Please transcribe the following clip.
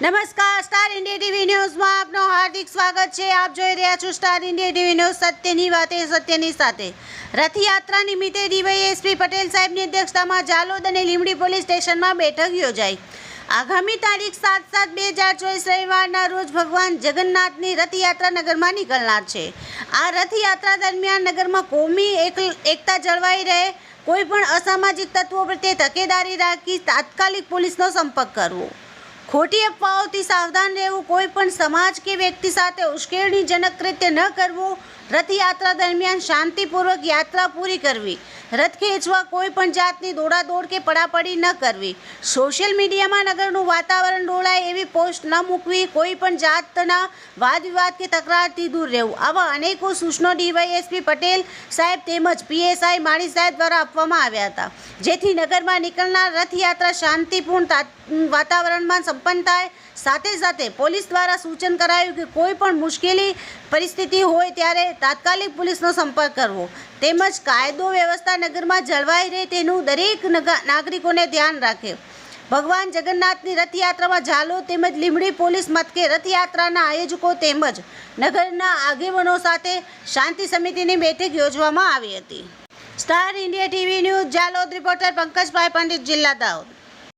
નમસ્કાર, star India TV ન્યૂઝમાં આપનું હાર્દિક સ્વાગત છે। આપ જોઈ રહ્યા છો સ્ટાર ઇન્ડિયા ટીવી ન્યૂઝ, સત્યની વાતે સત્યની સાથે। રથયાત્રા નિમિત્તે ડીવાયએસપી પટેલ સાહેબની અધ્યક્ષતામાં જાલોદ અને લીંબડી પોલીસ સ્ટેશનમાં બેઠક યોજાઈ। આગામી તારીખ 7/7/2024 રવિવારના રોજ ભગવાન જગન્નાથની રથયાત્રા નગરમાં નીકળનાર છે। આ રથયાત્રા દરમિયાન નગરમાં કોમી એકતા જળવાઈ રહે, કોઈ પણ અસામાજિક તત્વો પ્રત્યે તકેદારી રાખી તાત્કાલિક પોલીસનો સંપર્ક કરવો, ખોટી અફવાઓથી સાવધાન રહેવું, કોઈ પણ સમાજ કે વ્યક્તિ સાથે ઉશ્કેરણીજનક કૃત્ય ન કરવું, રથયાત્રા દરમિયાન શાંતિપૂર્વક યાત્રા પૂરી કરવી, રથ ખેંચવા કોઈ પણ જાતની દોડાદોડ કે પડાપડી ન કરવી, સોશિયલ મીડિયામાં નગરનું વાતાવરણ ડોળાય એવી પોસ્ટ ન મૂકવી, કોઈ પણ જાતના વાદ વિવાદ કે તકરારથી દૂર રહેવું, આવા અનેકો સૂચનો ડીવાયએસપી પટેલ સાહેબ તેમજ પીએસઆઈ માળી સાહેબ દ્વારા આપવામાં આવ્યા હતા, જેથી નગરમાં નીકળનાર રથયાત્રા શાંતિપૂર્ણ વાતાવરણમાં સંપન્ન થાય। સાથે સાથે પોલીસ દ્વારા સૂચન કરાયું કે કોઈ પણ મુશ્કેલી પરિસ્થિતિ હોય ત્યારે તાત્કાલિક પોલીસનો સંપર્ક કરવો, તેમજ કાયદો વ્યવસ્થા નગરમાં જળવાઈ રહે તેનું દરેક નાગરિકોને ધ્યાન રાખે। ભગવાન જગન્નાથની રથયાત્રામાં જાલોદ તેમજ લીંબડી પોલીસ મથકે રથયાત્રાના આયોજકો તેમજ નગરના આગેવાનો સાથે શાંતિ સમિતિની બેઠક યોજવામાં આવી હતી। Star India TV news Jhalod reporter Pankajbhai Pandit, જિલ્લા દાહોદ।